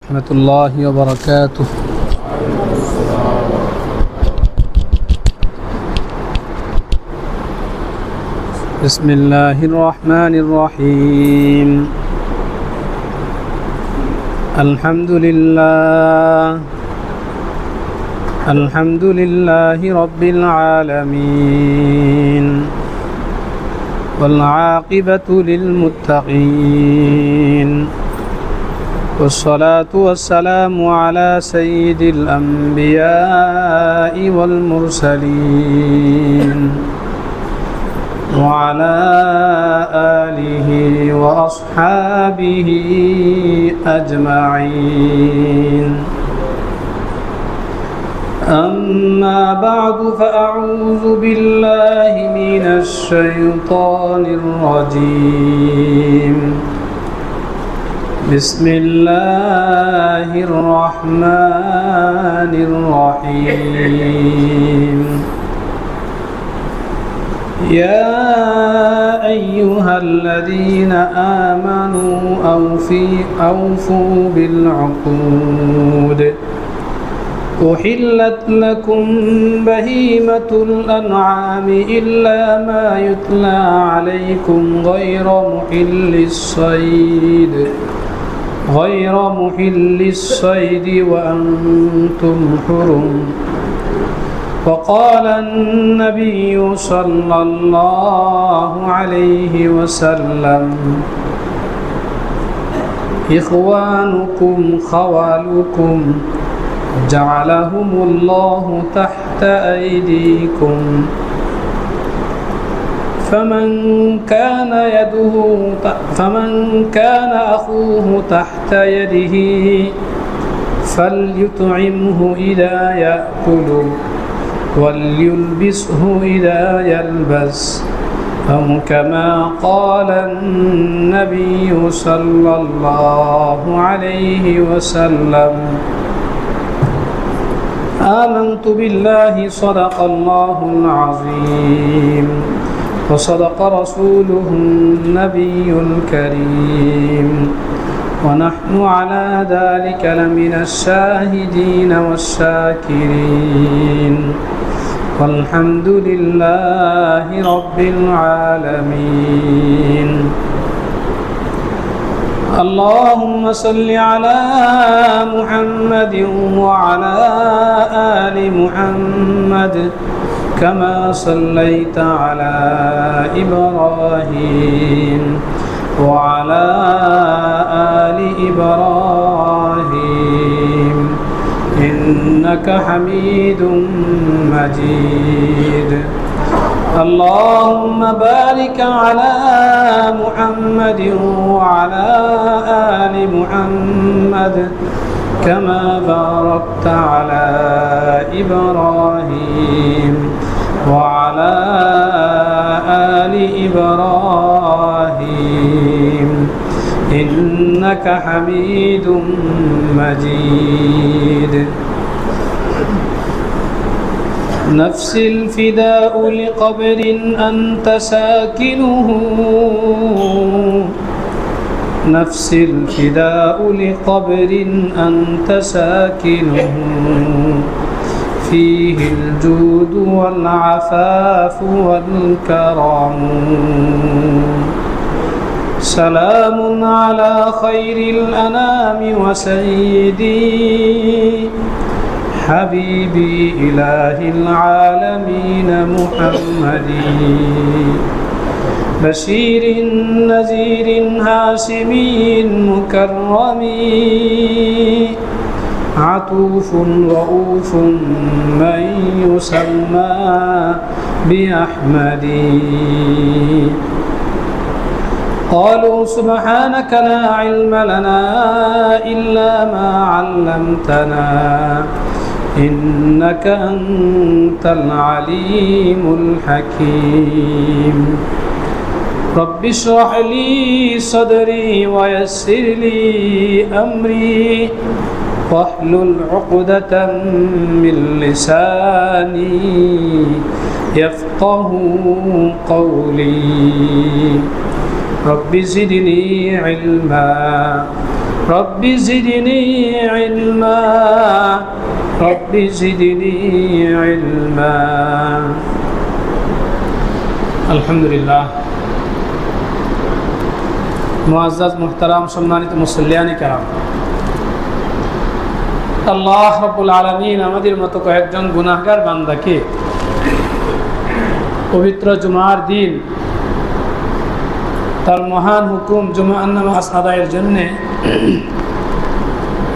ورحمة الله وبركاته. بسم الله الرحمن الرحيم. الحمد لله رب العالمين، والعاقبة للمتقين، والصلاة والسلام على سيد الأنبياء والمرسلين، وعلى آله وأصحابه أجمعين. أما بعد، فأعوذ بالله من الشيطان الرجيم. بسم الله الرحمن الرحيم. يا أيها الذين آمنوا أوفوا بالعقود. أحلت لكم بهيمة الأنعام إلا ما يتلى عليكم غير محل الصيد وأنتم حرم. وقال النبي صلى الله عليه وسلم: إخوانكم خوالكم جعلهم الله تحت أيديكم، فمن كان أخوه تحت يده فليطعمه إذا يأكل وليلبسه إذا يلبس، أو كما قال النبي صلى الله عليه وسلم. آمنت بالله، صدق الله العظيم، وصدق رسوله النبي الكريم، ونحن على ذلك لمن الشاهدين والشاكرين، والحمد لله رب العالمين. اللهم صل على محمد وعلى آل محمد، كما صليت على إبراهيم وعلى آل إبراهيم إنك حميد مجيد. اللهم بارك على محمد وعلى آل محمد، كما باركت على إبراهيم وعلى آل إبراهيم إنك حميد مجيد. نفسي الفداء لقبر أنت ساكنه، نفسي الفداء لقبر أنت ساكنه، فيه الجود والعفاف والكرم. سلام على خير الأنام وسيدي حبيبي إله العالمين محمد، بشير نذير هاشمي مكرم، عطوف رؤوف من يسمى بأحمد. قالوا سبحانك لا علم لنا إلا ما علمتنا، إنك أنت العليم الحكيم. رب اشرح لي صدري ويسر لي أمري، واحلل عقدة من لساني يفقه قولي. رب زدني علما رب زدني علما رب زدني علما আলহামদুলিল্লাহ। মুআজ্জাজ মুহতারাম সম্মানিত মুসল্লিয়ানি কেরাম, আল্লাহ রাব্বুল আলামিন আমাদের মতো কয়েকজন গুনাহগার বান্দাকে পবিত্র জুমার দিন তার মহান হুকুম জুমার নামাজ আদায়ের জন্যে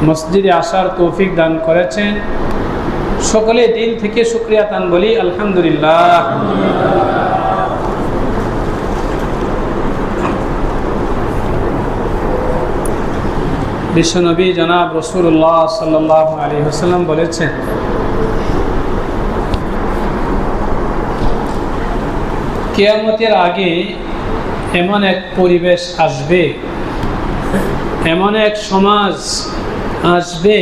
মসজিদে আসার তৌফিক দান করেছেন। সকলে দিল থেকে শুকরিয়া তান বলি আলহামদুলিল্লাহ। বিশ্বনবী জনাব রাসূলুল্লাহ সাল্লাল্লাহু আলাইহি ওয়াসাল্লাম বলেছেন, কিয়ামতের আগে এমন এক পরিবেশ আসবে, এমন এক সমাজ আসবে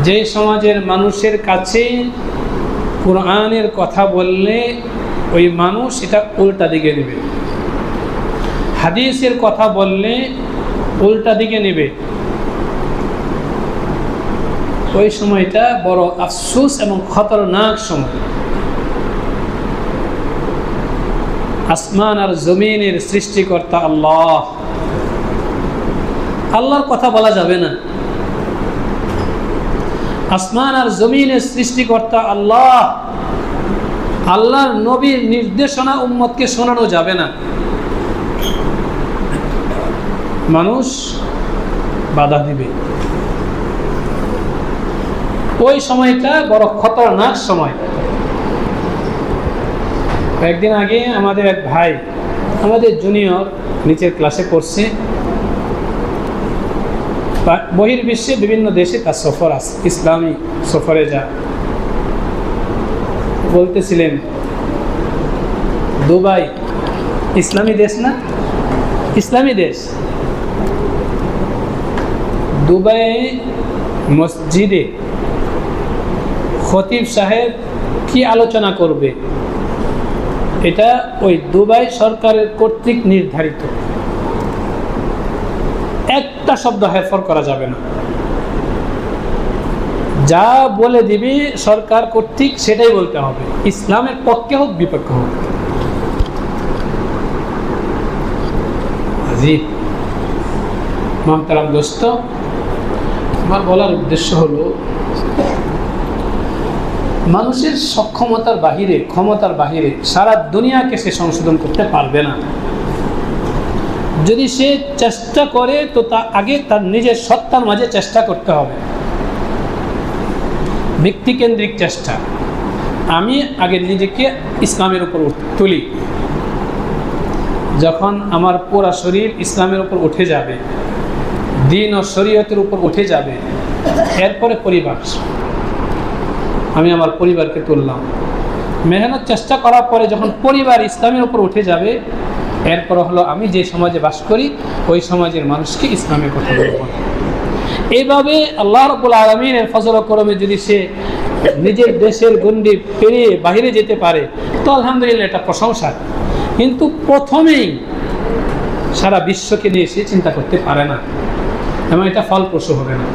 যে সমাজের মানুষের কাছে কোরআনের কথা বললে ওই মানুষ এটা উল্টা দিকে নেবে, হাদিসের কথা বললে উল্টা দিকে নেবে। ওই সময়টা বড় আফসোস এবং খতরনাক সময়। আসমান আর জমিনের সৃষ্টিকর্তা আল্লাহ, আল্লাহর কথা বলা যাবে না। আসমান আর জমিনের সৃষ্টিকর্তা আল্লাহ, আল্লাহর নবীর নির্দেশনা উম্মতকে শোনানো যাবে না। মানুষ বাধা দিবে। ওই সময়টা বড় খতরনাক সময়। কয়েকদিন আগে আমাদের এক ভাই, আমাদের জুনিয়র, নিচের ক্লাসে পড়ছে, বহির্বিশ্বে বিভিন্ন দেশে তার সফর আছে, ইসলামী সফরে যা বলতেছিলেন, দুবাই ইসলামী দেশ না? ইসলামী দেশ। দুবাই মসজিদে খতিব সাহেব কি আলোচনা করবে এটা ওই দুবাই সরকারের কর্তৃক নির্ধারিত। একটা শব্দ হেরফের করা যাবে না। যা বলে দিবি সরকার কর্তৃক সেটাই বলতে হবে, ইসলামের পক্ষে হোক বিপক্ষে হোক। আজিব মুহতারাম দোস্ত, আমার বলার উদ্দেশ্য হলো, মানুষের সক্ষমতার বাহিরে, ক্ষমতার বাহিরে সারা দুনিয়াকে সে সংশোধন করতে পারবে না। যদি সে চেষ্টা করে তো তা আগে তার নিজের সত্তার মাঝে চেষ্টা করতে হবে। ব্যক্তিকেন্দ্রিক চেষ্টা। আমি আগে নিজেকে ইসলামের উপর তুলি, যখন আমার পুরা শরীর ইসলামের উপর উঠে যাবে, দিন ও শরীয়তের উপর উঠে যাবে, এরপরে পরিবার। আমি আমার পরিবারকে তুললাম, মেহনত চেষ্টা করার পরে যখন পরিবার ইসলামের উপর উঠে যাবে, এরপর হলো আমি যে সমাজে বাস করি ওই সমাজের মানুষকে ইসলামের কথা বলব। এইভাবে আল্লাহ রাব্বুল আলামিনের ফজল করমে যদি সে নিজের দেশের গণ্ডি পেরিয়ে বাইরে যেতে পারে তো আলহামদুলিল্লাহ, এটা প্রশংসা। কিন্তু প্রথমেই সারা বিশ্বকে নিয়ে সে চিন্তা করতে পারে না এবং এটা ফলপ্রসূ হবে না।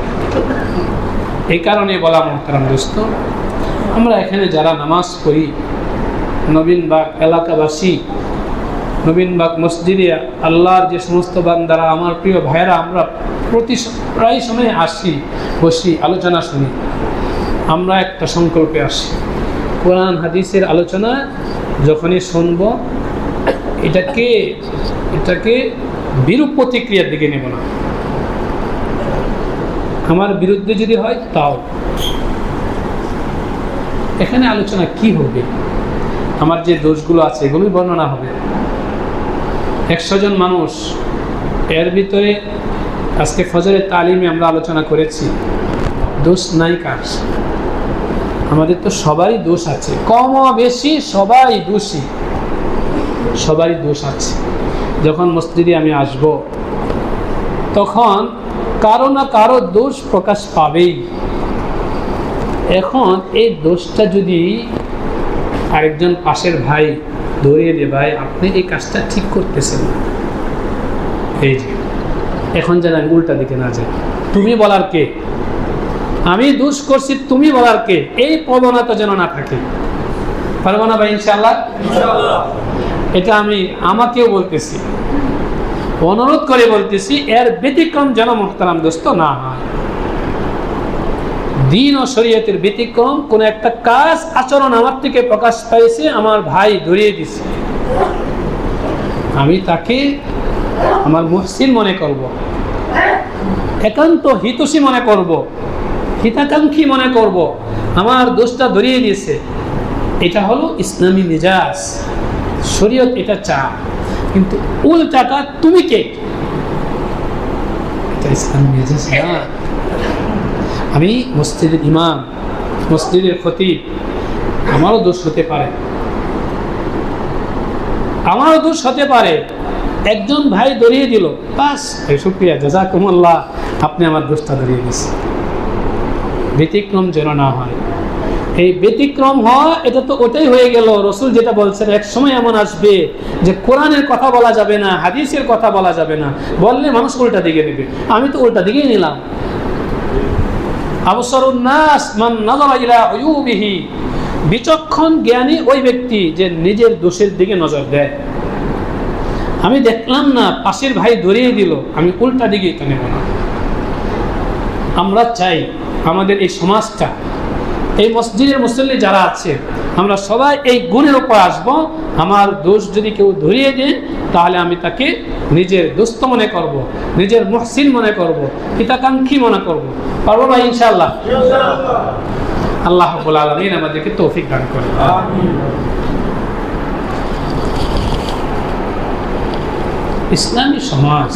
এই কারণে বলা মুহতারাম দোস্ত, আমরা এখানে যারা নামাজ পড়ি, নবীনবাগ এলাকাবাসী, নবীনবাগ মসজিদে আল্লাহর যে সমস্ত বান্দারা, আমার প্রিয় ভাইয়েরা, আমরা প্রায় সময় আসি, বসি, আলোচনা শুনি। আমরা একটা সংকল্পে আসি, কোরআন হাদিসের আলোচনা যখনই শুনবো এটাকে বিরূপ প্রতিক্রিয়ার দিকে নেব না। আমার বিরুদ্ধে যদি হয় তাও। এখানে আলোচনা কি হবে? আমার যে দোষগুলো আছে এগুলোই বর্ণনা হবে। 100 জন মানুষ, এর ভিতরে আজকে ফজরের তালিমে আমরা আলোচনা করেছি, দোষ নাই কার? আমাদের তো সবারই দোষ আছে, কম বেশি সবাই দোষী, সবারই দোষ আছে। যখন মসজিদে আমি আসব তখন কারো না কারো দোষ প্রকাশ পাবেই। এখন এই দোষটা যদি আরেকজন পাশের ভাই ধরিয়ে দে, ভাই আপনি এই কাজটা ঠিক করতেছেন, এই যে এখন যেন আমি উল্টা দিকে না যাই। তুমি বলার কে, আমি দোষ করছি তুমি বলার কে, এই প্রবণতা যেন না থাকে। পারবো না ভাই ইনশাআল্লাহ? এটা আমি আমাকেও বলতেছি, অনুরোধ করে বলতেছি, এর ব্যতিক্রম যেন মুহতারাম দোস্ত না হয়। দ্বীন ও শরীয়তের ব্যতিক্রম কোন একটা কাজ আচরণ আমার থেকে প্রকাশ পাইছে, আমার ভাই ধরিয়ে দিছে, আমি তাকে আমার মুহসিন মনে করব, একান্ত হিতৈষী মনে করব, হিতাকাঙ্ক্ষী মনে করব, আমার দোষটা ধরিয়ে দিয়েছে। এটা হলো ইসলামী মেজাজ, শরীয়ত এটা চা। কিন্তু উল্টাটা তুমি কে, এটা ইসলামী মেজাজ না। আমি মসজিদের ইমাম, মসজিদের খতিব, আমারও দোষ হতে পারে, আমারও দোষ হতে পারে। একজন ভাই ধরিয়ে দিল, বাস শুকরিয়া, জাযাকুমুল্লাহ, আপনি আমার দোষটা ধরিয়ে দিয়েছেন। ব্যতিক্রম যেন না হয়। এই ব্যতিক্রম হয়, এটা তো ওটাই হয়ে গেল। রসুল যেটা বলছেন, এক সময় এমন আসবে যে কোরআনের কথা বলা যাবে না, হাদিসের কথা বলা যাবে না, বললে মানুষ উল্টা দিকে নেবে। আমি তো উল্টা দিকেই নিলাম। আবসারুন নাস মান নাযারা ইলা উয়ুবিহি, বিচক্ষণ জ্ঞানী ওই ব্যক্তি যে নিজের দোষের দিকে নজর দেয়। আমি দেখলাম না পাশের ভাই ধরিয়ে দিল, আমি উল্টা দিকে এটা নেব না। আমরা চাই আমাদের এই সমাজটা, এই মসজিদের মুসল্লি যারা আছে, আমরা সবাই এই গুণের উপর আসব। আমার দোষ যদি কেউ ধরিয়ে দেয়, তাহলে আমি তাকে নিজের দোস্ত মনে করব, নিজের মুহসিন মনে করব, হিতাকাঙ্ক্ষী মনে করব। পারবো না ইনশাআল্লাহ? আল্লাহ রাব্বুল আলামিন আমাদেরকে তৌফিক দান করেন। ইসলামী সমাজ,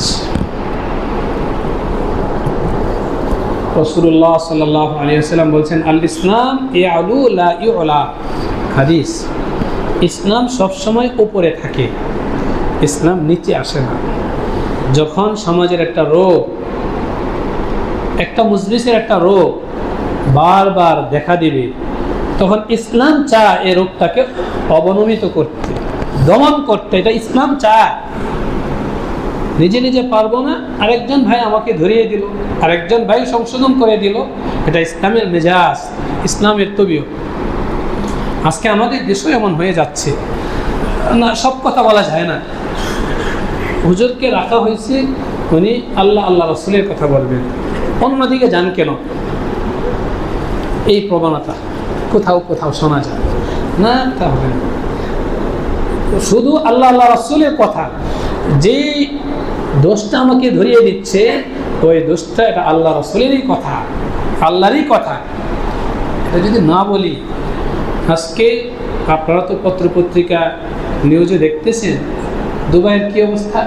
রাসূলুল্লাহ সাল্লাল্লাহু আলাইহি ওয়াসাল্লাম বলছেন, আল ইসলাম ইয়ালু লা ইউলা। হাদিস, ইসলাম সবসময় উপরে থাকে, ইসলাম নিচে আসে না। যখন সমাজের একটা রোগ, একটা মজলিসের একটা রোগ বারবার দেখা দিবে, তখন ইসলাম চায় এই রোগটাকে অবনমিত করতে, দমন করতে। এটা ইসলাম চায়। নিজে নিজে পারবো না, আরেকজন ভাই আমাকে ধরিয়ে দিল, আরেকজন ভাই সংশোধন করে দিল। এটা ইসলামের মেজাজ, ইসলামের তবিয়ত। আজকে আমাদের দেশও এমন হয়ে যাচ্ছে না, সব কথা বলা যায় না। হুজুরকে রাখা হয়েছে, উনি আল্লাহ আল্লাহ রাসূলের কথা বলবেন, অন্যদিকে যান কেন? এই প্রবণতা কোথাও কোথাও শোনা যায় না, তা হবে না। শুধু আল্লাহ আল্লাহ রাসূলের কথা, যে দোষটা আমাকে ধরিয়ে দিচ্ছে, ওই দোষটা এটা আল্লাহ রাসূলেরই কথা, আল্লাহরই কথা। এটা যদি না বলি, আজকে আপনারা তো পত্রপত্রিকা নিউজে দেখতেছেন দুবাইয়ের কি অবস্থা।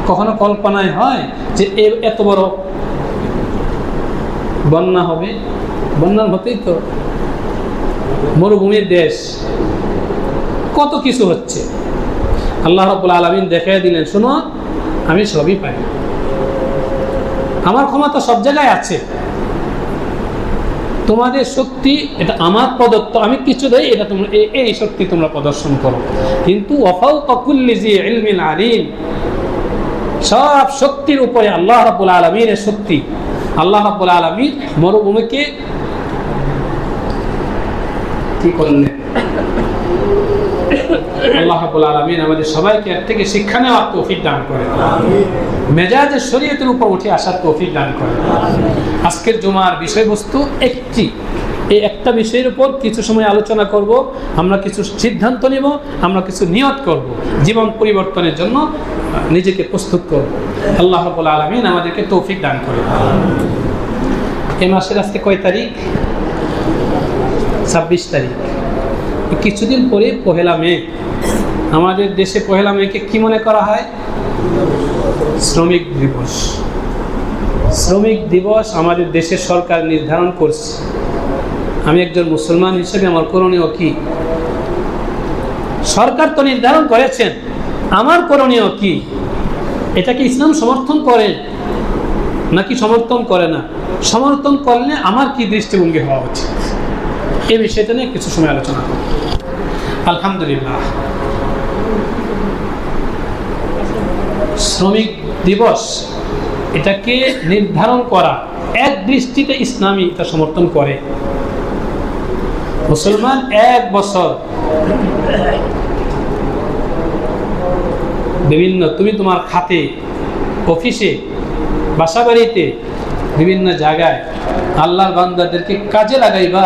কখনো কল্পনায় হয় যে এত বড় বন্যা হবে? বন্যার হতেই তো মরুভূমির দেশ, কত কিছু হচ্ছে। আল্লাহ রাব্বুল আলামিন দেখাই দিলেন, শোনো আমি সবই পাই, আমার ক্ষমতা সব জায়গায় আছে, তোমাদের শক্তি এটা আমার প্রদত্ত, আমি কিছু দেই, এটা তোমরা এই শক্তি তোমরা প্রদর্শন করো। কিন্তু ওয়াফাওকা কুল্লি জি ইলমিন আলিম, সব শক্তির উপরে আল্লাহ রাব্বুল আলামিনের শক্তি। আল্লাহ রাব্বুল আলামিন মরুভূমিকে কি করলেন? আল্লাহ রাব্বুল আলামিন আমাদের সবাইকে এর থেকে শিক্ষা নেওয়ার তৌফিক দান করেন, মেজাজের শরীয়তের উপর উঠে আসার তৌফিক দান করেন। আজকের জুমার বিষয়বস্তু একটি, এই একটা বিষয়ের উপর কিছু সময় আলোচনা করব, আমরা কিছু সিদ্ধান্ত নেব, আমরা কিছু নিয়ত করব, জীবন পরিবর্তনের জন্য নিজেকে প্রস্তুত করব। আল্লাহ রাব্বুল আলামিন আমাদেরকে তৌফিক দান করেন। এই মাসের আজকে কয় তারিখ? 26 তারিখ। কিছুদিন পরে 1 মে। আমাদের দেশে 1 মেকে কি মনে করা হয়? শ্রমিক দিবস। শ্রমিক দিবস আমাদের দেশের সরকার নির্ধারণ করছে। আমি একজন মুসলমান হিসেবে আমার করণীয় কি? সরকার তো নির্ধারণ করেছেন, আমার করণীয় কি? এটা কি ইসলাম সমর্থন করে নাকি সমর্থন করে না? সমর্থন করলে আমার কি দৃষ্টিভঙ্গি হওয়া উচিত? এই বিষয়টা নিয়ে কিছু সময় আলোচনা করব। আলহামদুলিল্লাহ, শ্রমিক দিবস এটাকে নির্ধারণ করা এক দৃষ্টিতে ইসলামী এটা সমর্থন করে। মুসলমান এক বছর বিভিন্ন তুমি তোমার খাতে, অফিসে, বাসাবাড়িতে, বিভিন্ন জায়গায় আল্লাহর বান্দাদেরকে কাজে লাগাইবা,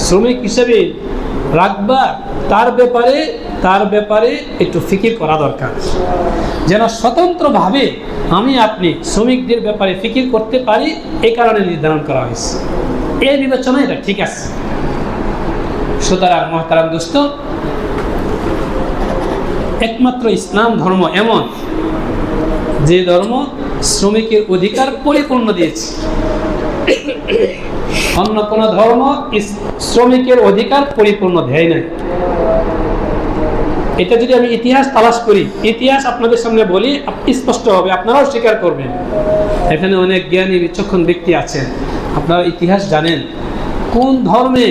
শ্রমিক হিসেবে রাখবা, তার ব্যাপারে একটু ফিকির করা দরকার, যেন স্বতন্ত্রভাবে আমি আপনি শ্রমিকদের ব্যাপারে ফিকির করতে পারি। এই কারণে নির্ধারণ করা হয়েছে। এই বিবেচনা এটা ঠিক আছে। সুতরাং মহতারাম দোস্ত, একমাত্র ইসলাম ধর্ম এমন যে ধর্ম শ্রমিকের অধিকার পরিপূর্ণ দিয়েছে। অন্য কোন ধর্ম শ্রমিকের অধিকার পরিপূর্ণ দেয় নাই। এটা যদি আমি ইতিহাস তালাশ করি, ইতিহাস আপনাদের সামনে বলি, স্পষ্ট হবে, আপনারাও স্বীকার করবেন। এখানে অনেক জ্ঞানী বিচক্ষণ ব্যক্তি আছেন, আপনারা ইতিহাস জানেন কোন ধর্মে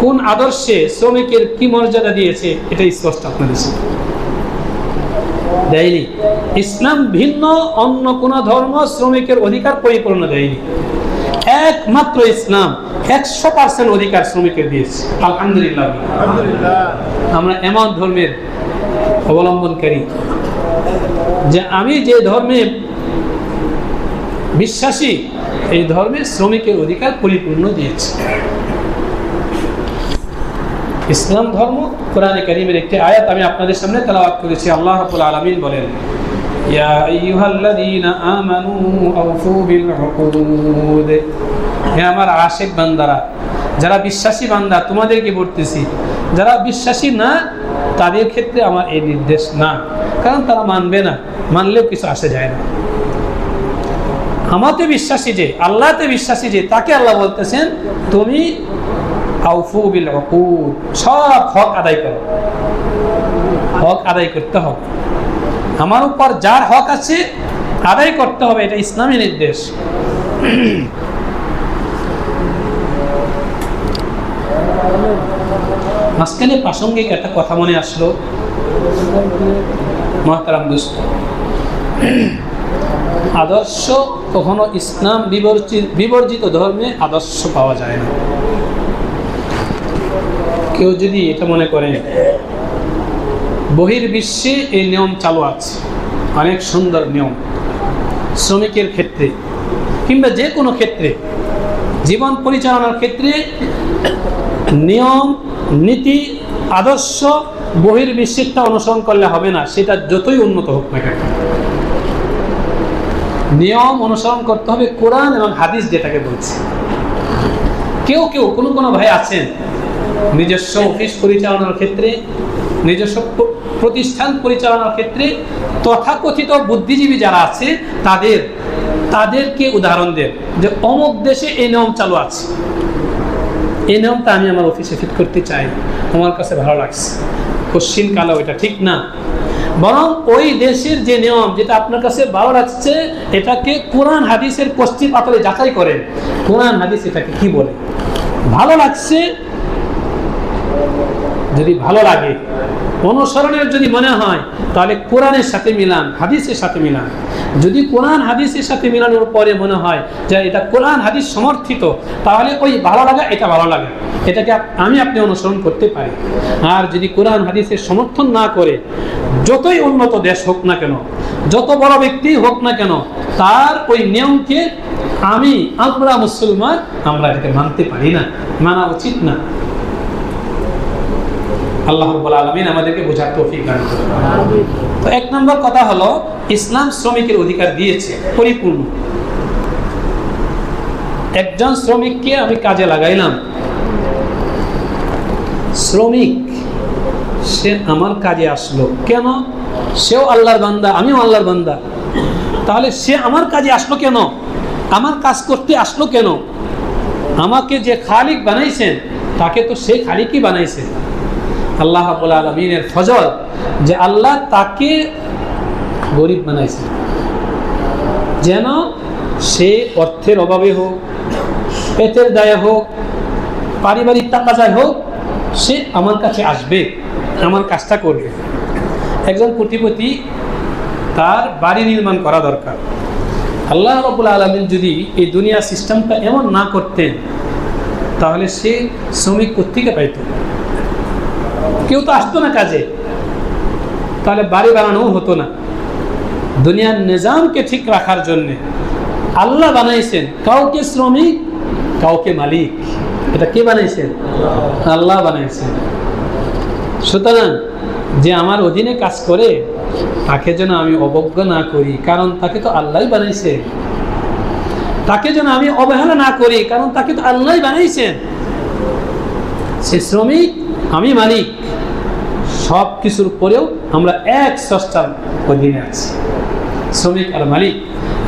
কোন আদর্শে শ্রমিকের কি মর্যাদা দিয়েছে, এটা স্পষ্ট আপনাদের সামনে দেয়নি। ইসলাম ভিন্ন অন্য কোন ধর্ম শ্রমিকের অধিকার পরিপূর্ণ দেয়নি। একমাত্র ইসলাম 100% অধিকার শ্রমিকের দিয়েছে। আলহামদুলিল্লাহ, আমরা এমন ধর্মের অবলম্বনকারী যে আমি যে ধর্মে বিশ্বাসী এই ধর্মে শ্রমিকের অধিকার পরিপূর্ণ দিয়েছে। ইসলাম ধর্ম, কোরআনে কারীমের একটি আয়াত আমি আপনাদের সামনে তেলাওয়াত করেছি। আল্লাহ রাব্বুল আলামিন বলেন, ইয়া আইয়ুহাল্লাযীনা আমানু আউফু বিল উকুদ। হে আমার আশিক বান্দারা, যারা বিশ্বাসী বান্দা তোমাদেরকে বলতেছি, যারা বিশ্বাসী না তাদের ক্ষেত্রে আমার এই নির্দেশ না, কারণ তারা মানবে না, মানলেও কিছু আসে যায় না। আমাতে বিশ্বাসী যে, আল্লাহতে বিশ্বাসী যে, তাকে আল্লাহ বলতেছেন তুমি আউফু বিল উকুদ, সব হক আদায় করো। হক আদায় করতে হবে, আমার উপর যার হক আছে আদায় করতে হবে, এটা ইসলামী নির্দেশ। মাঝখানে প্রাসঙ্গিক একটা কথা মনে আসলো মহতারাম দোস্ত, আদর্শ কখনো ইসলাম বিবর্জিত ধর্মে আদর্শ পাওয়া যায় না। কেউ যদি এটা মনে করে বহির্বিশ্বে এই নিয়ম চালু আছে, অনেক সুন্দর নিয়ম শ্রমিকের ক্ষেত্রে কিংবা যে কোনো ক্ষেত্রে, জীবন পরিচালনার ক্ষেত্রে নিয়ম, নীতি, আদর্শ বহির্বিশ্বেরটা অনুসরণ করলে হবে না, সেটা যতই উন্নত হোক না কেন। নিয়ম অনুসরণ করতে হবে কোরআন এবং হাদিস যেটাকে বলছে। কেউ কোনো ভাই আছেন নিজস্ব অফিস পরিচালনার ক্ষেত্রে, নিজস্ব প্রতিষ্ঠান পরিচালনার ক্ষেত্রে তথাকথিত বুদ্ধিজীবী যারা আছে তাদেরকে উদাহরণ দেন যে অমুক দেশে এই নিয়ম চালু আছে, এই নিয়মটা আমি আমার অফিসে ফিট করতে চাই, আমার কাছে ভালো লাগছে। পশ্চিম কালো এটা ঠিক না, বরং ওই দেশের যে নিয়ম যেটা আপনার কাছে ভালো লাগছে এটাকে কোরআন হাদিসের পশ্চিম পাতলে যাচাই করেন, কোরআন হাদিস এটাকে কি বলে। ভালো লাগছে, যদি ভালো লাগে, অনুসরণের যদি মনে হয়, তাহলে কোরআনের সাথে মিলান, হাদিসের সাথে মিলান। যদি কোরআন হাদিসের সাথে মিলানোর পরে মনে হয় যে এটা কোরআন হাদিস সমর্থিত, তাহলে ওই ভালো লাগা এটা ভালো লাগে, এটাকে আপনি অনুসরণ করতে পারি। আর যদি কোরআন হাদিসের সমর্থন না করে, যতই উন্নত দেশ হোক না কেন, যত বড় ব্যক্তি হোক না কেন, তার ওই নিয়মকে আমরা মুসলমান আমরা এটাকে মানতে পারি না, মানা উচিত না। আল্লাহ রাব্বুল আলামিন আমাদেরকে বোঝার তৌফিক দান করুন। তো এক নম্বর কথা হলো, ইসলাম শ্রমিকের অধিকার দিয়েছে পরিপূর্ণ। একজন শ্রমিককে আমি কাজে লাগাইলাম, শ্রমিক সে আমার কাজে আসলো কেন? সেও আল্লাহর বান্দা, আমিও আল্লাহর বান্দা, তাহলে সে আমার কাজে আসলো কেন? আমার কাজ করতে আসলো কেন? আমাকে যে খালিক বানাইছেন তাকে তো সেই খালিকই বানাইছে। আল্লাহ রাব্বুল আলামিনের ফজল যে আল্লাহ তাকে গরিব বানাইছে, যেন সে অর্থের অভাবে হোক, পেটের দায়ে হোক, পারিবারিক তাকাজায় হোক, সে আমার কাছে আসবে, আমার কাজটা করবে। একজন কোটিপতি তার বাড়ি নির্মাণ করা দরকার। আল্লাহ রাব্বুল আলামিন যদি এই দুনিয়া সিস্টেমটা এমন না করতেন, তাহলে সে শ্রমিক কোত্থেকে পাইত? কেউ তো আসতো না কাজে, তাহলে বাড়ি বানানোও হতো না। দুনিয়ার নিজামকে ঠিক রাখার জন্যে আল্লাহ বানাইছেন কাউকে শ্রমিক, কাউকে মালিক। এটা কে বানাইছেন? আল্লাহ বানাইছেন। সুতরাং যে আমার অধীনে কাজ করে তাকে যেন আমি অবজ্ঞা না করি, কারণ তাকে তো আল্লাহই বানাইছে। তাকে যেন আমি অবহেলা না করি, কারণ তাকে তো আল্লাহই বানাইছেন। সে শ্রমিক, আমি মালিক, সব কিছুর পরেও আমরা এক স্রষ্টার অধীনে আছি। শ্রমিক আর মালিক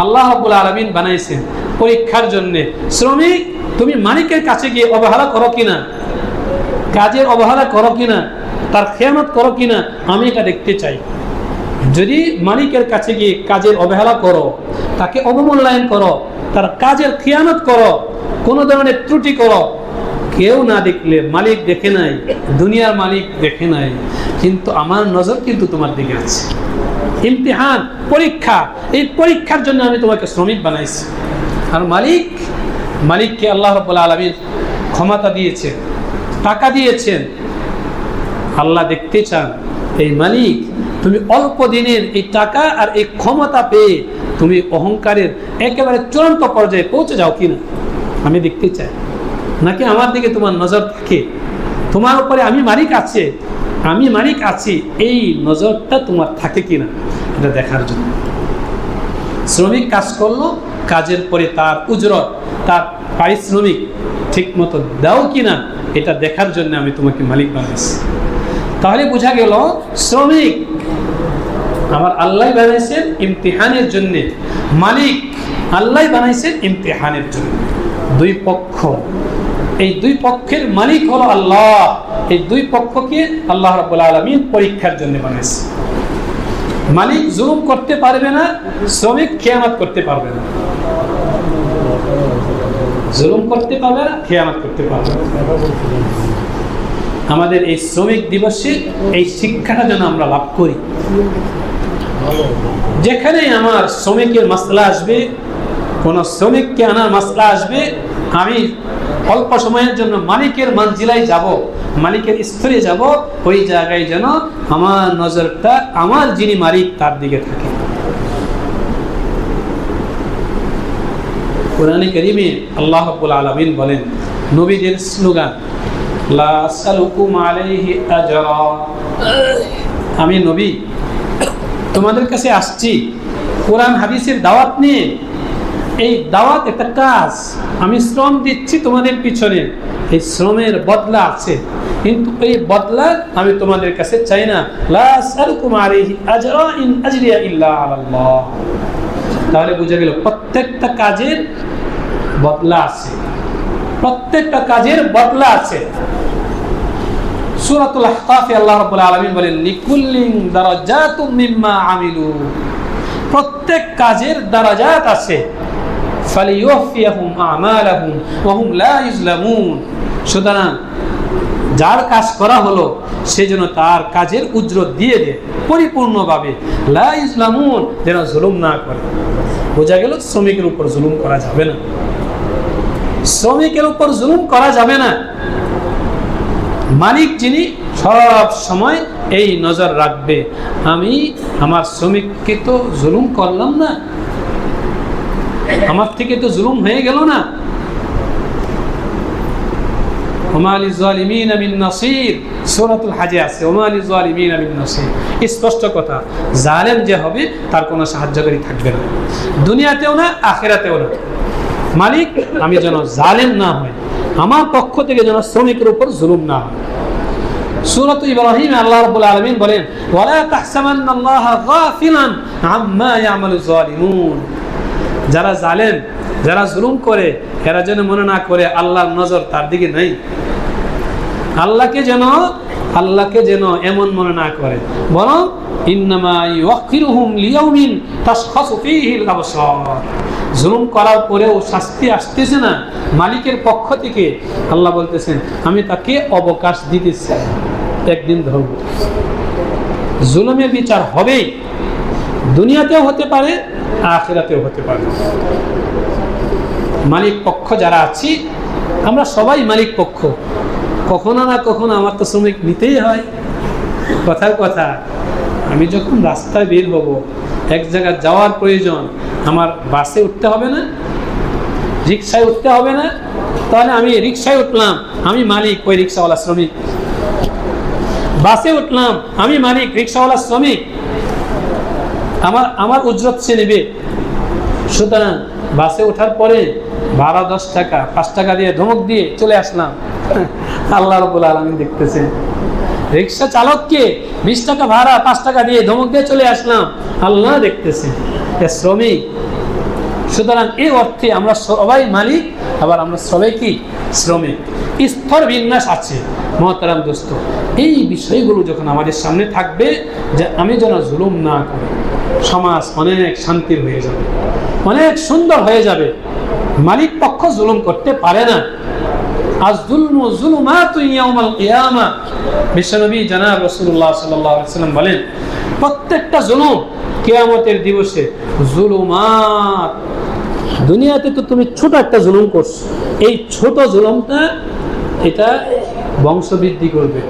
আল্লাহ রাব্বুল আলামিন বানাইছেন পরীক্ষার জন্যে। শ্রমিক, তুমি মালিকের কাছে গিয়ে অবহেলা করো কিনা, কাজের অবহেলা করো কিনা, তার খেয়ানত করো কিনা, আমি এটা দেখতে চাই। যদি মালিকের কাছে গিয়ে কাজের অবহেলা করো, তাকে অবমূল্যায়ন করো, তার কাজের খেয়ানত করো, কোনো ধরনের ত্রুটি করো, কেউ না দেখলে, মালিক দেখে নাই, দুনিয়ার মালিক দেখে নাই, কিন্তু আমার নজর কিন্তু তোমার দিকে আছে। ইমতিহান, পরীক্ষা, এই পরীক্ষার জন্য আমি তোমাকে শ্রমিক বানাইছি। আর মালিককে আল্লাহ রাব্বুল আলামিন ক্ষমতা দিয়েছেন, টাকা দিয়েছেন। আল্লাহ দেখতে চান এই মালিক তুমি অল্প দিনের এই টাকা আর এই ক্ষমতা পেয়ে তুমি অহংকারের একেবারে চূড়ান্ত পর্যায়ে পৌঁছে যাও কিনা, আমি দেখতে চাই। নাকি আমার দিকে তোমার নজর থাকে, তোমার উপরে আমি মালিক আছি, এই নজরটা তোমার থাকে কিনা, এটা দেখার জন্য। শ্রমিক কাজ করলো, কাজের পরে তার উজরত, তার পারিশ্রমিক ঠিক মতো দাও কিনা, এটা দেখার জন্য আমি তোমাকে মালিক বানাইছি। তাহলে বোঝা গেল শ্রমিক আমার আল্লাহ বানাইছেন ইমতিহানের জন্য, মালিক আল্লাহ বানাইছেন ইমতিহানের জন্য। দুই পক্ষ, এই দুই পক্ষের মালিক হলো আল্লাহ। এই দুই পক্ষকে আল্লাহ রাব্বুল আলামিন পরীক্ষার জন্য বানাইছে। মালিক জুলুম করতে পারবে না, শ্রমিক খেয়ানত করতে পারবে না। জুলুম করতে পারবে না, খেয়ানত করতে পারবে না। আমাদের এই শ্রমিক দিবসে এই শিক্ষাটা যেন আমরা লাভ করি। যেখানে আমার শ্রমিকের মাসলা আসবে, কোন শ্রমিককে আনার মাসলা আসবে, আমি অল্প সময়ের জন্য মালিকের মানজিলায় যাব, মালিকের স্তরে যাব, ওই জায়গায় যেন আমার নজরটা আমার যিনি মালিক তার দিকে থাকে। কোরআনে কারীমে আল্লাহ রাব্বুল আলামিন বলেন, নবীদের স্লোগান, লা আসালুকুম আলাইহি আজরা, আমি নবী তোমাদের কাছে আসছি কোরআন হাদিসের দাওয়াত নিয়ে। এই দাওয়াত একটা কাজ, আমি শ্রম দিচ্ছি তোমাদের পিছনে, এই শ্রমের বদলা আছে, কিন্তু এই বদলা আমি তোমাদের কাছে চাই না। লা আসালুকুম আলাইহি আজরা ইন আজরিয়া ইল্লা আলাল্লাহ। তাহলে বুঝা গেল প্রত্যেকটা কাজের বদলা আছে, প্রত্যেকটা কাজের বদলা আছে। সূরাতুল আহকাফে আল্লাহ রাব্বুল আলামিন বলেন, লিকুল্লিন দারাজাতুম মিম্মা আমিলু, প্রত্যেক কাজের দারাজাত আছে। ফালিউফিয়াহুম আমালাহুম ওয়া হুম লা ইজলামুন, সুতরাং যার কাজ করা হলো সে যেন তার কাজের উজরত দিয়ে দেয় পরিপূর্ণভাবে। লা ইজলামুন, যেন জুলুম না করে। বোঝা গেল শ্রমিকের উপর জুলুম করা যাবে না, শ্রমিকের উপর জুলুম করা যাবে না। মালিক যিনি সব সময় এই নজর রাখবে, আমি আমার শ্রমিককে তো জুলুম করলাম না, আমার থেকে তো জুলুম হয়ে গেল না। ওমা লিযালিমিনা মিন নাসির, সূরাতুল হাজে আছে, ওমা লিযালিমিনা মিন নাসির। স্পষ্ট কথা, জালেম যে হবে তার কোনো সাহায্যকারী থাকবে না, দুনিয়াতেও না, আখিরাতেও না। মালিক আমি যেন জালেম না হয়, আমার পক্ষ থেকে যেন শ্রমিকের উপর জুলুম না হয়। সূরা ইব্রাহিম আল্লাহ রাব্বুল আলামিন বলেন, ওয়ালা তাহসাবান্নাল্লাহা গাফিলান আম্মা ইয়ামালু যালিমুন, যারা জালেম, যারা জুলুম করে, এরা যেন মনে না করে আল্লাহর নজর তার দিকে নাই। আল্লাহকে যেন এমন মনে না করে, বরং ইন্নামা ইউআখিরুহুম লিয়াউমিন তাশখাসু ফীহিল আবসার। জুলুম করার পরেও শাস্তি আসতেছে না মালিকের পক্ষ থেকে, আল্লাহ বলতেছেন আমি তাকে অবকাশ দিতেছি, একদিন ধরব, জুলুমের বিচার হবেই। দুনিয়াতেও হতে পারে, আখিরাতেও হতে পারে। মালিক পক্ষ যারা আছি আমরা সবাই মালিক পক্ষ, কখনো না কখনো আমার তো শ্রমিক নিতেই হয়। কথার কথা, আমি যখন রাস্তায় বের হব, এক জায়গায় যাওয়ার প্রয়োজন, আমার বাসে উঠতে হবে না, রিক্সায় উঠতে হবে না? তাহলে আমি রিক্সায় উঠলাম, আমি মালিক, ওই রিক্সাওয়ালা শ্রমিক। বাসে উঠলাম, আমি মালিক, রিক্সাওয়ালা শ্রমিক। আমার উজরত সে নেবে। সুতরাং বাসে ওঠার পরে ভাড়া 10 টাকা, 5 টাকা দিয়ে ধমক দিয়ে চলে আসলাম, আল্লাহ রাব্বুল আলামিন দেখতেছেন। রিক্সা চালককে 20 টাকা ভাড়া, 5 টাকা দিয়ে ধমক দিয়ে চলে আসলাম, আল্লাহ দেখতেছেন, শ্রমিক। সুতরাং এই অর্থে আমরা সবাই মালিক, আবার আমরা সবাই কি শ্রমিক। স্তর বিন্যাস আছে মহতারাম দোস্ত। এই বিষয়গুলো যখন আমাদের সামনে থাকবে, যে আমি যেন জুলুম না করি, সমাজ অনেক শান্তির হয়ে যাবে, অনেক সুন্দর হয়ে যাবে। মালিক পক্ষ জুলুম করতে পারে না। আয-যুলমু যুলুমাতুন ইয়াউমাল কিয়ামা, বিশ্বনবী জনাব রাসূলুল্লাহ সাল্লাল্লাহু আলাইহি ওয়াসাল্লাম বলেন, প্রত্যেকটা জুলুম কিয়ামতের দিবসে জুলুমাত। দুনিয়াতে তো তুমি ছোট একটা জুলুম করছো, এই ছোট জুলুমটা এটা বংশবৃদ্ধি করবে,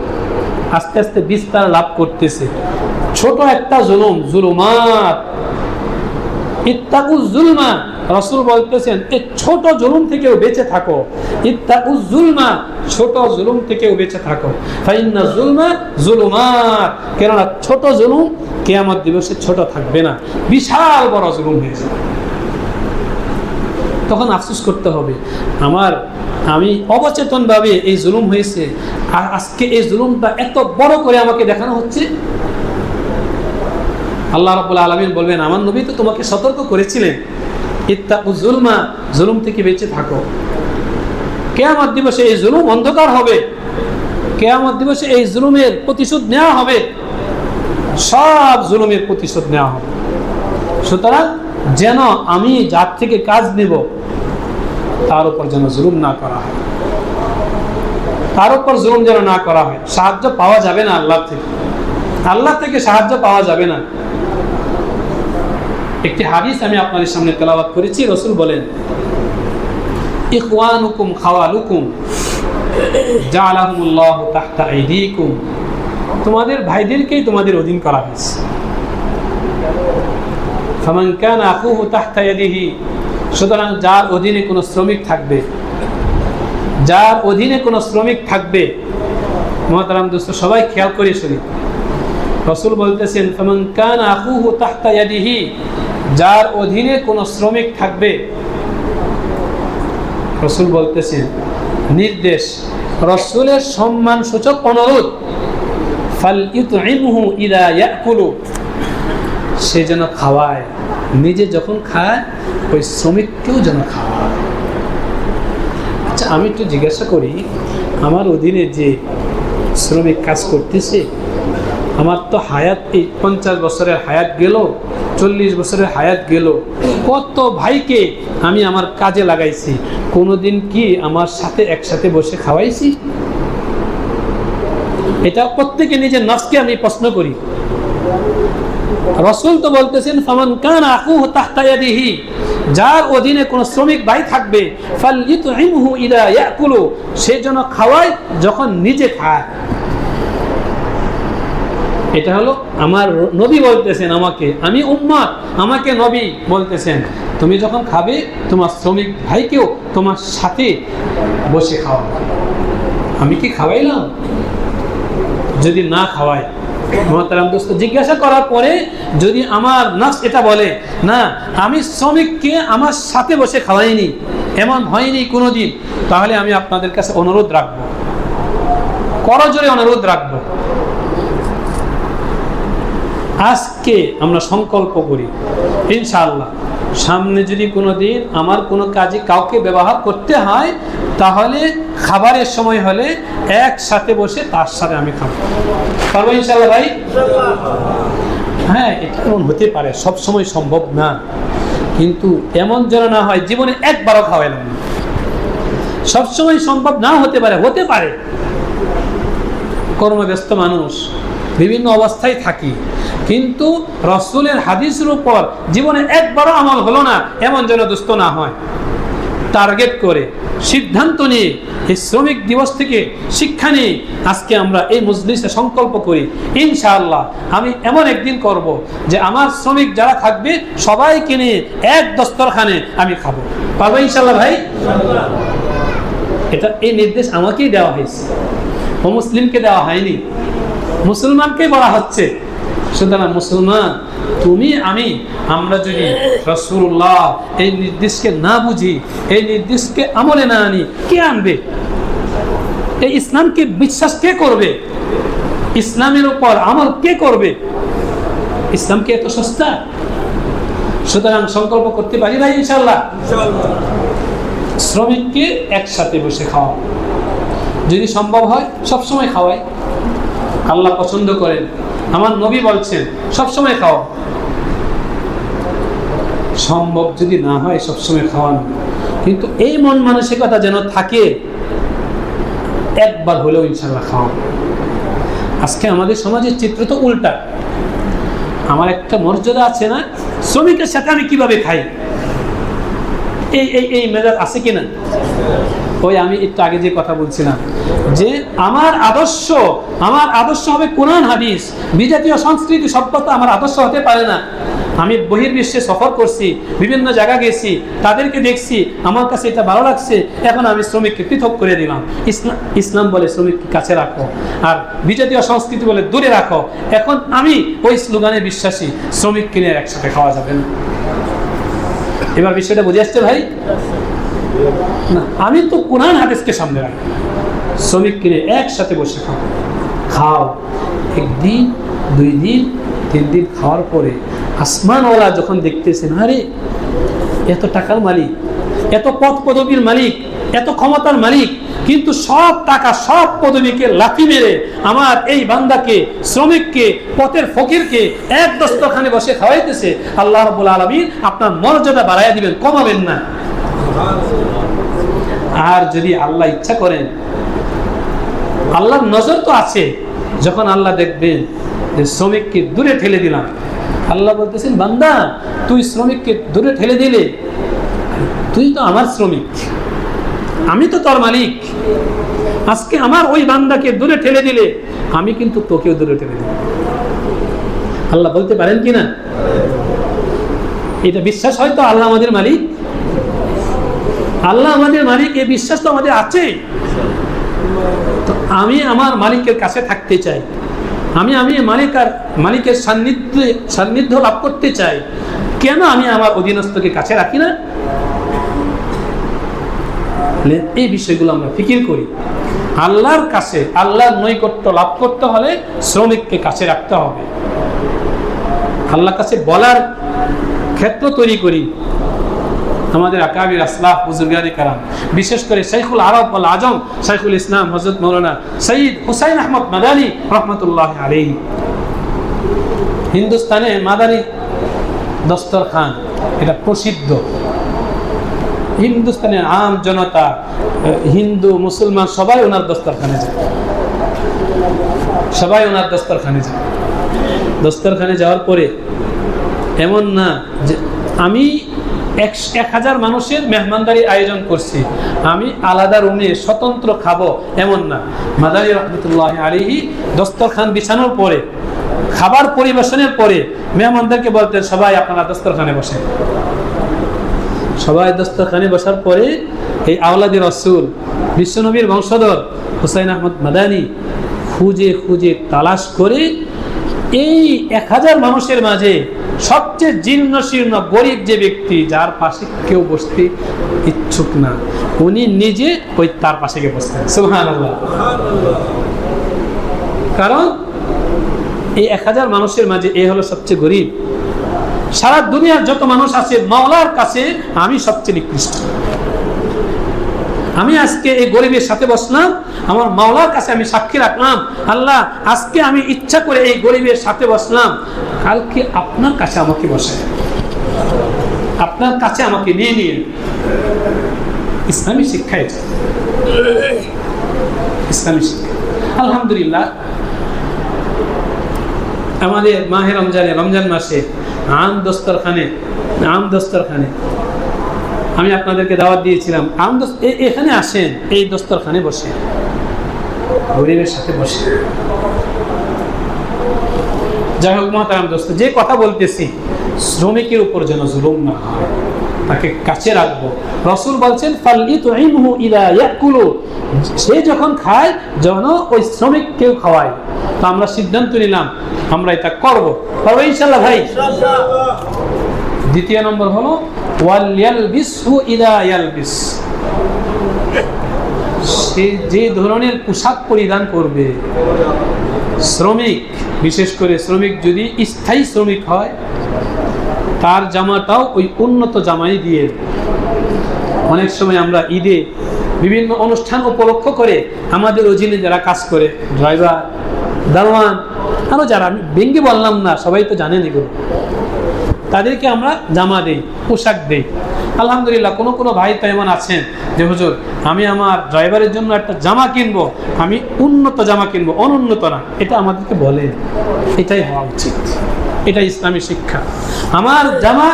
আস্তে আস্তে বিস্তার লাভ করতেছে। ছোট একটা জুলুম, জুলুমাত। ইত্তাকুজ জুলমা, রাসূল বলতেছেন এই ছোট জুলুম থেকেও বেঁচে থাকো। ইত্তাকুজ জুলমা, ছোট জুলুম থেকেও বেঁচে থাকো। ফাইন্না জুলমা জুলুমাত, কেননা ছোট জুলুম কিয়ামত দিবসে ছোট থাকবে না, বিশাল বড় জুলুম হয়ে যাবে। তখন আফসোস করতে হবে, আমি অবচেতনভাবে এই জুলুম হয়েছে, আর আজকে এই জুলুমটা এত বড় করে আমাকে দেখানো হচ্ছে। আল্লাহ রাব্বুল আলামিন বলবেন, আমার নবী তো তোমাকে সতর্ক করেছিলেন, ইত্তাকুজ জুলমা, জুলুম থেকে বেঁচে থাকো। কিয়ামত দিবসে এই জুলুম অন্ধকার হবে, কিয়ামত দিবসে এই জুলুমের প্রতিশোধ নেওয়া হবে, সব জুলুমের প্রতিশোধ নেওয়া হবে। সুতরাং যেন আমি যার থেকে কাজ নেব তার উপর যেন জুলুম না করা হয়, তার উপর জুলুম যেন না করা হয়। সাহায্য পাওয়া যাবে না আল্লাহ থেকে সাহায্য পাওয়া যাবে না। একটি হাদিস আমি আপনাদের সামনে তেলাওয়াত করেছি। রাসূল বলেন, ইখওয়ানুকুম খাওয়ালুকুম জাআলাহুমুল্লাহু তাহতা আইদিকুম, তোমাদের ভাইদেরকেই তোমাদের অধীন করা হয়েছে। ফামান কানা আখুহু তাহতা ইয়াদিহি, সুতরাং যার অধীনে কোনো শ্রমিক থাকবে, যার অধীনে কোনো শ্রমিক থাকবে, মুহতারাম দোস্ত সবাই খেয়াল করে শুনি, রাসূল বলতেছেন ফামান কানা আখুহু তাহতা ইয়াদিহি, যার অধীনে কোনো শ্রমিক থাকবে, রাসূল বলতেছেন নির্দেশ, রাসূলের সম্মান সূচক অনুরোধ, ফালইউতইমহু ইযা ইয়াকুলু, সে যেন খাওয়ায়, নিজে যখন খায় ওই শ্রমিককেও যেন খাওয়ায়। আচ্ছা, আমি একটু জিজ্ঞাসা করি, আমার অধীনে যে শ্রমিক কাজ করতেছে, আমার তো হায়াত এই 50 বছরের হায়াত গেল, 40 বছরের হায়াত গেল, কত ভাইকে আমি আমার কাজে লাগাইছি, কোনোদিন কি আমার সাথে একসাথে বসে খাওয়াইছি? এটা প্রত্যেকে নিজের নফসকে আমি প্রশ্ন করি। রাসূল তো বলতেছেন ফামান কানা আখুহু তাহতা ইয়াদিহি, যার অধীনে কোন শ্রমিক ভাই থাকবে, ফালইউতইমহু ইযা ইয়াকুলু, সে যেন খাওয়ায় যখন নিজে খায়। এটা হলো আমার নবী বলতেছেন আমাকে, আমি উম্মত, আমাকে নবী বলতেছেন তুমি যখন খাবে তোমার শ্রমিক ভাইকেও তোমার সাথে বসে খাওয়াবে। আমি কি খাওয়াইলাম? যদি না খাওয়াই, মুহতারাম দোস্ত, জিজ্ঞাসা করার পরে যদি আমার নফস এটা বলে না আমি শ্রমিককে আমার সাথে বসে খাওয়াইনি, এমন হয়নি কোনোদিন, তাহলে আমি আপনাদের কাছে অনুরোধ রাখবো, করজোরে অনুরোধ রাখবো, আজকে আমরা সংকল্প করি ইনশাআল্লাহ, সামনে যদি কোনোদিন আমার কোনো কাজে কাউকে ব্যবহার করতে হয়, তাহলে খাবারের সময় হলে একসাথে বসে তার সাথে আমি খাবো। পারবো ইনশাআল্লাহ ভাই? হ্যাঁ, এটা এমন হতে পারে, সব সময় সম্ভব না, কিন্তু এমন যেন না হয় জীবনে একবারও খাওয়াইলাম না। সবসময় সম্ভব না হতে পারে, হতে পারে কর্মব্যস্ত মানুষ, বিভিন্ন অবস্থায় থাকি, কিন্তু রাসূলের হাদিসের উপর জীবনে একবারও আমল হলো না, এমন যেন দুস্থ না হয়। টার্গেট করে সিদ্ধান্ত নিয়ে এই শ্রমিক দিবস থেকে শিক্ষা নিয়ে আজকে আমরা এই মজলিসে সংকল্প করি, ইনশাআল্লাহ আমি এমন একদিন করব যে আমার শ্রমিক যারা থাকবে সবাইকে নিয়ে এক দস্তরখানে আমি খাবো। পারবো ইনশাআল্লাহ ভাই? এটা এই নির্দেশ আমাকেই দেওয়া হয়েছে, ও মুসলিমকে দেওয়া হয়নি, মুসলমানকে বলা হচ্ছে। সুতরাং মুসলমান তুমি আমি আমরা যদি রাসূলুল্লাহ এই নির্দেশকে না বুঝি, এই নির্দেশকে আমলে না আনি, কে আনবে? এই ইসলামকে বিশ্বাস কে করবে? ইসলামের উপর আমল কে করবে? ইসলামকে এত সস্তা? সুতরাং সংকল্প করতে পারি ভাই ইনশাআল্লাহ। শ্রমিককে একসাথে বসে খাওয়া, যদি সম্ভব হয় সবসময় খাওয়াই, আল্লাহ পছন্দ করেন, আমার নবী বলছেন সবসময় খাওয়া। সম্ভব যদি না হয় সবসময় খাওয়ানো, কিন্তু এই মন মানসিকতা যেন থাকে একবার হলেও ইনশাআল্লাহ খাওয়া। আজকে আমাদের সমাজের চিত্র তো উল্টা। আমার একটা মর্যাদা আছে না, শ্রমিকের সাথে আমি কিভাবে খাই, এই এই এই মেজাজ আছে কিনা? ওই আমি একটু আগে যে কথা বলছিলাম যে আমার আদর্শ হবে কোরআন হাদিস, বিজাতীয় সংস্কৃতি সভ্যতা আমার আদর্শ হতে পারে না। আমি বহির্বিশ্বে সফর করছি, বিভিন্ন জায়গা গেছি, তাদেরকে দেখছি, আমার কাছে এটা ভালো লাগছে, এখন আমি শ্রমিককে পৃথক করে দিলাম। ইসলাম বলে শ্রমিককে কাছে রাখো, আর বিজাতীয় সংস্কৃতি বলে দূরে রাখো। এখন আমি ওই স্লোগানে বিশ্বাসী, শ্রমিক কিনে একসাথে খাওয়া যাবে না। এবার বিষয়টা বুঝে আসছে ভাই? না, আমি তো কোরআন হাদিসকে সামনে রাখি, শ্রমিক কিনে একসাথে বসে খাও। একদিন, 2 দিন, 3 দিন খাওয়ার পরে আসমানওয়ালা যখন দেখতেছেন, আরে এত টাকার মালিক, এত পদ পদবীর মালিক, এত ক্ষমতার মালিক, কিন্তু সব টাকা সব পদবীকে লাথি মেরে আমার এই বান্দাকে, শ্রমিককে, পথের ফকিরকে এক দস্তরখানে বসে খাওয়াইতেছে, আল্লাহ রাব্বুল আলামিন আপনার মর্যাদা বাড়াইয়া দিবেন, কমাবেন না। আর যদি আল্লাহ ইচ্ছা করেন, আল্লাহর নজর তো আছে, যখন আল্লাহ দেখবেন যে শ্রমিককে দূরে ঠেলে দিলাম, আল্লাহ বলতেছেন বান্দা তুই শ্রমিককে দূরে ঠেলে দিলে, তুই তো আমার শ্রমিক, আমি তো তোর মালিক, আজকে আমার ওই বান্দাকে দূরে ঠেলে দিলে আমি কিন্তু তোকেও দূরে ঠেলে দিলাম। আল্লাহ বলতে পারেন কিনা? এটা বিশ্বাস হয়তো আল্লাহ আমাদের মালিক, আল্লাহ আমাদের মালিক, এই বিশ্বাস তো আমাদের আছে। তো আমি আমার মালিকের কাছে থাকতে চাই, আমি মালিকের সান্নিধ্য লাভ করতে চাই, কেন আমি আমার অধীনস্থকে কাছে রাখি না? এই বিষয়গুলো আমরা ফিকির করি। আল্লাহর কাছে, আল্লাহর নৈকট্য লাভ করতে হলে শ্রমিককে কাছে রাখতে হবে। আল্লাহর কাছে বলার ক্ষেত্র তৈরি করি। আমাদের আকাবির আসলাফ বুজুর্গানি কারাম, বিশেষ করে শাইখুল আরব ওয়াল আজম শাইখুল ইসলাম হযরত মাওলানা সৈয়দ হুসাইন আহমদ মাদানী রহমতুল্লাহ আলাইহি, হিন্দুস্তানে মাদানী দস্তরখান এটা প্রসিদ্ধ। হিন্দুস্তানের আম জনতা, হিন্দু মুসলমান সবাই ওনার দস্তরখানে যায়, সবাই ওনার দস্তরখানে যায়। দস্তরখানে যাওয়ার পরে এমন না যে আমি 1000 মানুষের মেহমানদারি আয়োজন করছি, আমি আলাদা রুমে স্বতন্ত্র খাবো, এমন না। মাদানী রহমতুল্লাহ আলাইহি দস্তরখান বিছানোর পরে, খাবার পরিবেশনের পরে মেহমানদেরকে বলতেন সবাই আপনারা দস্তরখানে বসে। সবাই দস্তরখানে বসার পরে এই আওলাদে রাসূল বিশ্বনবীর বংশধর হুসাইন আহমদ মাদানী খুঁজে খুঁজে তালাশ করে এই 1000 মানুষের মাঝে সবচেয়ে জীর্ণ শীর্ণ গরিব যে ব্যক্তি, যার পাশে কেউ বসতে ইচ্ছুক না, উনি নিজে ওই তার পাশে গিয়ে বসতেন। সুবহানাল্লাহ। কারণ এই 1000 মানুষের মাঝে এ হলো সবচেয়ে গরিব। সারা দুনিয়ার যত মানুষ আছে মাওলার কাছে আমি সবচেয়ে নিকৃষ্ট। আমি আজকে এই গরিবের সাথে বসলাম, আমার মাওলার কাছে আমি সাক্ষী রাখলাম, আল্লাহ আজকে আমি ইচ্ছা করে এই গরিবের সাথে বসলাম, কালকে আপনার কাছে আমাকে বসে, আপনার কাছে আমাকে নিয়ে নিয়ে। ইসলামী শিক্ষা এটা, ইসলামী শিক্ষা। আলহামদুলিল্লাহ আমাদের মাহে রমজান মাসে আম দস্তরখানে আমি আপনাদেরকে দাওয়াত দিয়েছিলাম, এখানে আসেন, এই দস্তরখানে বসে গরিবের সাথে বসে। যাই হোক মহতারাম দোস্ত, যে কথা বলতেছি, শ্রমিকের উপর যেন জুলুম না হয়, তাকে কাছে রাখবো। রাসূল বলছেন ফালইতুইমহু ইলা ইয়াকুলু, সে যখন খায় যেন ওই শ্রমিককেও খাওয়ায়। তো আমরা সিদ্ধান্ত নিলাম আমরা এটা করবো ইনশাআল্লাহ ভাই। দ্বিতীয় নম্বর হলো ওয়ালইয়ালবিসহু ইলা ইয়ালবিস, সে যে ধরনের পোশাক পরিধান করবে, শ্রমিক বিশেষ করে শ্রমিক যদি স্থায়ী শ্রমিক হয়, তার জামাটাও ওই উন্নত জামাই দিয়ে। অনেক সময় আমরা ঈদে বিভিন্ন অনুষ্ঠান উপলক্ষ করে আমাদের অধীনে যারা কাজ করে, ড্রাইভার, দারোয়ান, আরও যারা, আমি ব্যঙ্গে বললাম না, সবাই তো জানেন এগুলো, তাদেরকে আমরা জামা দেই, পোশাক দেই। আলহামদুলিল্লাহ কোনো ভাই তো এমন আছেন যে হুজুর আমি আমার ড্রাইভারের জন্য একটা জামা কিনবো, আমি উন্নত জামা কিনবো, অনুন্নত না, এটা আমাদেরকে বলেন। এটাই হওয়া উচিত, এটা ইসলামী শিক্ষা। আমার জামা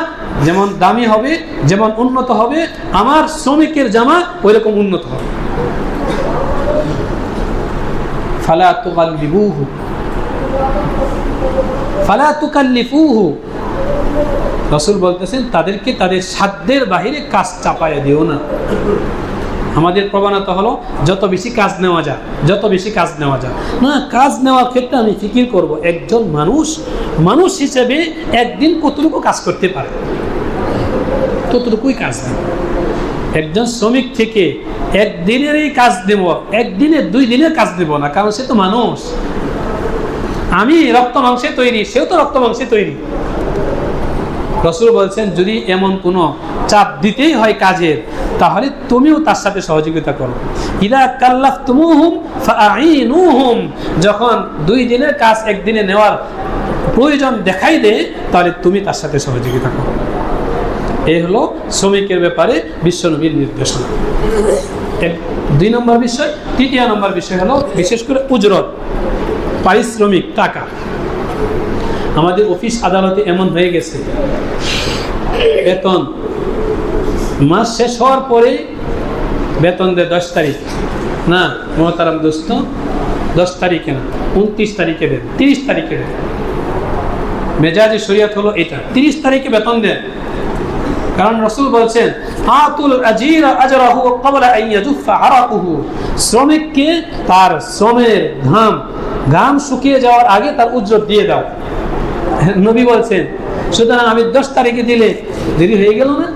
যেমন দামি হবে, যেমন উন্নত হবে, আমার শ্রমিকের জামা ওই রকম উন্নত হবে। ফালা তুকাল্লিবুহু ফালা তুকাল্লিফুহু, রাসূল বলতেছেন তাদেরকে তাদের সাধ্যের বাহিরে কাজ চাপায়া দিও না। আমাদের প্রবণতা হলো যত বেশি কাজ নেওয়া যায়, না, কাজ নেওয়ার ক্ষেত্রে আমি ফিকির করব একজন মানুষ হিসেবে একদিন কতটুকু কাজ করতে পারে, ততটুকুই কাজ দেব। একজন শ্রমিক থেকে একদিনেরই কাজ দেব, একদিনের 2 দিনের কাজ দেব না, কারণ সে তো মানুষ। আমি রক্ত মাংসে তৈরি, সেও তো রক্ত মাংসে তৈরি। রাসূল বলছেন যদি এমন কোনো চাপ দিতেই হয় কাজের, তাহলে তুমিও তার সাথে সহযোগিতা করো। ইদা কাল্লাফতুমুহুম ফাআইনুহুম, যখন 2 দিনের কাজ একদিনে নেওয়ার প্রয়োজন দেখাই দেয়, তাহলে তুমি তার সাথে সহযোগিতা করো। এই হলো শ্রমিকের ব্যাপারে বিশ্বনবীর নির্দেশনা। 2 নম্বর বিষয়। 3 নম্বর বিষয় হলো বিশেষ করে উজরত, পারিশ্রমিক, টাকা। আমাদের অফিস আদালতে এমন হয়ে গেছে, বেতন মাস শেষ হওয়ার পরে বেতন দেয় 10 তারিখ, না মোহতারাম দোস্ত, 10 তারিখে না, 29 তারিখে দেন, 30 তারিখে দেন। মেজাজে শরীয়ত হলো এটা, 30 তারিখে বেতন দেন। কারণ রাসূল বলছেন আতুল আজিরা আজরাহু ক্বাবলা আন ইয়াজুফা আরাকুহু, শ্রমিককে তার শ্রমের ঘাম শুকিয়ে যাওয়ার আগে তার উজরত দিয়ে দাও। নবী বলছেন সুতরাং আমি 10 তারিখে দিলে দেরি হয়ে গেল না?